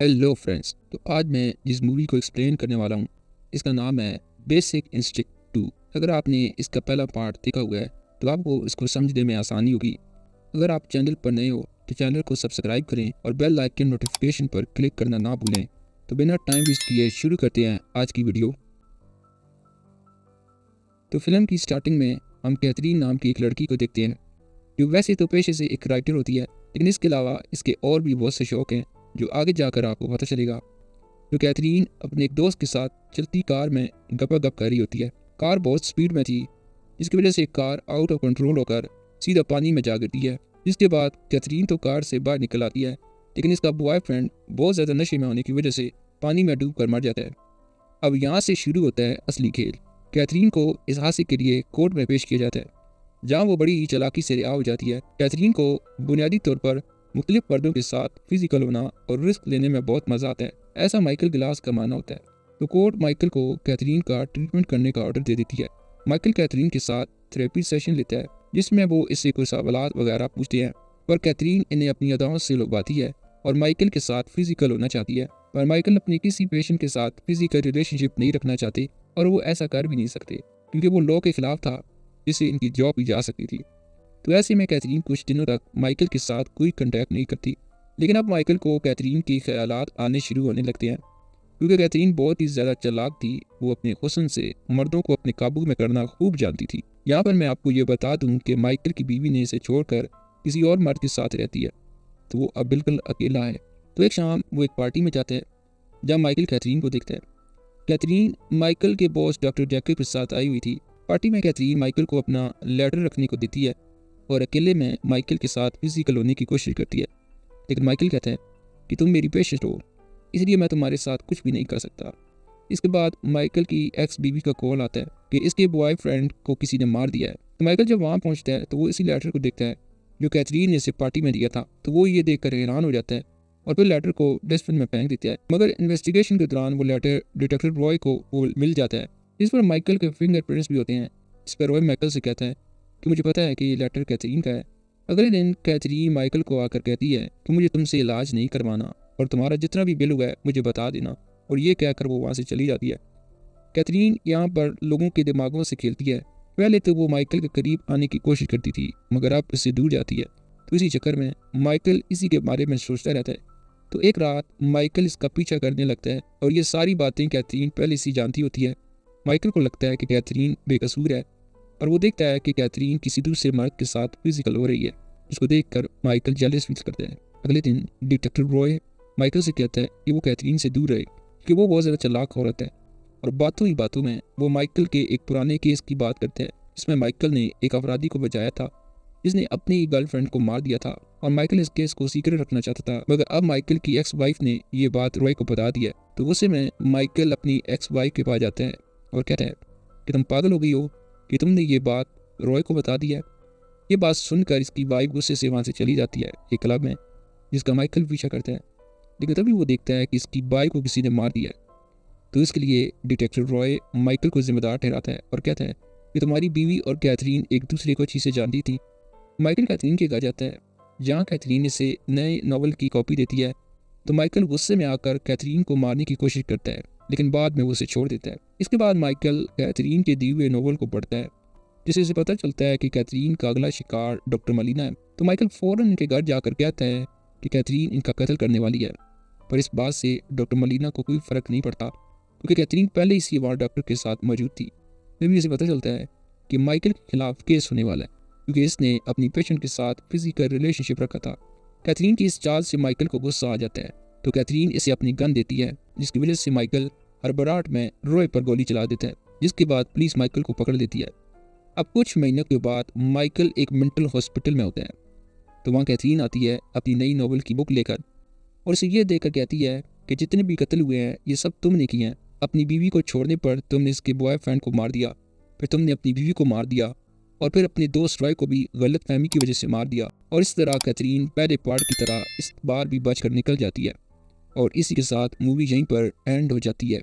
Hello friends. तो आज मैं जिस मूवी को एक्सप्लेन करने वाला हूँ इसका नाम है बेसिक इंस्टिंक्ट 2। अगर आपने इसका पहला पार्ट देखा हुआ है तो आपको इसको समझने में आसानी होगी। अगर आप चैनल पर नए हो तो चैनल को सब्सक्राइब करें और बेल आइकन नोटिफिकेशन पर क्लिक करना ना भूलें। तो बिना टाइम वेस्ट किए शुरू करते हैं आज की वीडियो। तो फिल्म की स्टार्टिंग में हम कैथरीन नाम की एक लड़की को देखते हैं जो वैसे तो पेशे से एक राइटर होती है, लेकिन इसके अलावा इसके और भी बहुत से शौक हैं जो आगे जाकर आपको पता चलेगा। जो कैथरीन अपने एक दोस्त के साथ चलती कार में गपागप कर रही होती है। कार बहुत स्पीड में थी जिसकी वजह से कार आउट ऑफ कंट्रोल होकर सीधा पानी में जा गिरती है। जिसके बाद कैथरीन तो कार से बाहर निकल आती है, लेकिन इसका बॉयफ्रेंड बहुत ज़्यादा नशे में होने की वजह से पानी में डूब कर मर जाता है। अब यहाँ से शुरू होता है असली खेल। कैथरीन को इस हादसे के लिए कोर्ट में पेश किया जाता है, जहाँ वो बड़ी ही चालाकी से रिहा हो जाती है। कैथरीन को बुनियादी तौर पर मुख्तलिफ पर्दों के साथ फिजिकल होना और रिस्क लेने में बहुत मजा आता है, ऐसा माइकल गिलास का मानना होता है। तो कोर्ट माइकल को कैथरीन का ट्रीटमेंट करने का ऑर्डर दे देती है। माइकल कैथरीन के साथ थेरेपी सेशन लेता है जिसमें वो इससे कुछ सवालात वगैरह पूछते हैं, पर कैथरीन इन्हें अपनी अदाओं से लुभाती है और माइकल के साथ फिजिकल होना चाहती है। पर माइकल अपने किसी पेशेंट के साथ फिजिकल रिलेशनशिप नहीं रखना चाहते और वो ऐसा कर भी नहीं सकते क्योंकि वो लॉ के खिलाफ था, जिससे इनकी जॉब भी जा सकती थी। तो ऐसे में कैथरीन कुछ दिनों तक माइकल के साथ कोई कांटेक्ट नहीं करती, लेकिन अब माइकल को कैथरीन के ख्यालात आने शुरू होने लगते हैं क्योंकि कैथरीन बहुत ही ज़्यादा चालाक थी। वो अपने हुस्न से मर्दों को अपने काबू में करना खूब जानती थी। यहाँ पर मैं आपको ये बता दूँ कि माइकल की बीवी ने इसे छोड़कर किसी और मर्द के साथ रहती है, तो वो अब बिल्कुल अकेला है। तो एक शाम वो एक पार्टी में जाते हैं जहाँ माइकल कैथरीन को देखता है। कैथरीन माइकल के बॉस डॉक्टर जैकब के साथ आई हुई थी। पार्टी में कैथरीन माइकल को अपना लेटर रखने को देती है और अकेले में माइकल के साथ फिजिकल होने की कोशिश करती है, लेकिन माइकल कहता है कि तुम मेरी पेशेंट हो, इसलिए मैं तुम्हारे साथ कुछ भी नहीं कर सकता। इसके बाद माइकल की एक्स बीवी का कॉल आता है कि इसके बॉयफ्रेंड को किसी ने मार दिया है। तो माइकल जब वहाँ पहुँचता है तो वो इसी लेटर को देखता है जो कैथरीन ने इसे पार्टी में दिया था। तो वो ये देखकर हैरान हो जाता है और फिर लेटर को डस्टबिन में फेंक देता है। मगर इन्वेस्टिगेशन के दौरान वो लेटर डिटेक्टिव रॉय को वो मिल जाता है, जिस पर माइकल के फिंगरप्रिंट्स भी होते हैं। इस पर रॉय माइकल से कहता है कि मुझे पता है कि ये लेटर कैथरीन का है। अगले दिन कैथरीन माइकल को आकर कहती है कि मुझे तुमसे इलाज नहीं करवाना और तुम्हारा जितना भी बिल हुआ है मुझे बता देना, और ये कहकर वो वहाँ से चली जाती है। कैथरीन यहाँ पर लोगों के दिमागों से खेलती है। पहले तो वो माइकल के करीब आने की कोशिश करती थी, मगर अब इससे दूर जाती है। तो इसी चक्कर में माइकल इसी के बारे में सोचता रहता है। तो एक रात माइकल इसका पीछा करने लगता है और ये सारी बातें कैथरीन पहले से जानती होती है। माइकल को लगता है कि कैथरीन बेकसूर है और वो देखता है कि कैथरीन किसी दूसरे मर्द के साथ फिजिकल हो रही है, जिसको देखकर माइकल जेलस फील करता है। अगले दिन डिटेक्टिव रॉय माइकल से कहता है कि वो कैथरीन से दूर रहे कि वो बहुत ज़्यादा चालाक औरत है, और बातों ही बातों में वो माइकल के एक पुराने केस की बात करते हैं जिसमें माइकल ने एक अपराधी को बचाया था जिसने अपनी गर्लफ्रेंड को मार दिया था, और माइकल इस केस को सीक्रेट रखना चाहता था। मगर अब माइकल की एक्स वाइफ ने ये बात रॉय को बता दी है। तो गुस्से में माइकल अपनी एक्स वाइफ के पास जाते हैं और कहते हैं कि तुम पागल हो गई हो कि तुमने ये बात रॉय को बता दी है। ये बात सुनकर इसकी वाइफ गुस्से से वहाँ से चली जाती है एक क्लब में जिसका माइकल पीछा करता है, लेकिन तभी वो देखता है कि इसकी वाइफ को किसी ने मार दिया है। तो इसके लिए डिटेक्टिव रॉय माइकल को जिम्मेदार ठहराता है और कहता है कि तुम्हारी बीवी और कैथरीन एक दूसरे को अच्छी से जानती थी। माइकल कैथरीन के घर जाता है जहाँ कैथरीन इसे नए नॉवल की कॉपी देती है। तो माइकल गुस्से में आकर कैथरीन को मारने की कोशिश करता है, लेकिन बाद में वो उसे छोड़ देता है। इसके बाद माइकल कैथरीन के दिए हुए नॉवल को पढ़ता है, जिससे इसे पता चलता है कि कैथरीन का अगला शिकार डॉक्टर मलीना है। तो माइकल फौरन इनके घर जाकर कहता है कि कैथरीन इनका कत्ल करने वाली है, पर इस बात से डॉक्टर मलीना को कोई फर्क नहीं पड़ता क्योंकि कैथरीन पहले ही इसी बार डॉक्टर के साथ मौजूद थी। फिर भी इसे पता चलता है कि माइकल के खिलाफ केस होने वाला है क्योंकि इसने अपनी पेशेंट के साथ फिजिकल रिलेशनशिप रखा था। कैथरीन की इस चाल से माइकल को गुस्सा आ जाता है, तो कैथरीन इसे अपनी गन देती है, जिसकी वजह से माइकल हड़बड़ाहट में रॉय पर गोली चला देता है, जिसके बाद पुलिस माइकल को पकड़ लेती है। अब कुछ महीनों के बाद माइकल एक मेंटल हॉस्पिटल में होता है, तो वहाँ कैथरीन आती है अपनी नई नॉवल की बुक लेकर और इसे ये देखकर कहती है कि जितने भी कत्ल हुए हैं ये सब तुमने किए हैं। अपनी बीवी को छोड़ने पर तुमने इसके बॉयफ्रेंड को मार दिया, फिर तुमने अपनी बीवी को मार दिया और फिर अपने दोस्त रॉय को भी गलत फहमी की वजह से मार दिया। और इस तरह कैथरीन पहले पार्ट की तरह इस बार भी बचकर निकल जाती है और इसी के साथ मूवी यहीं पर एंड हो जाती है।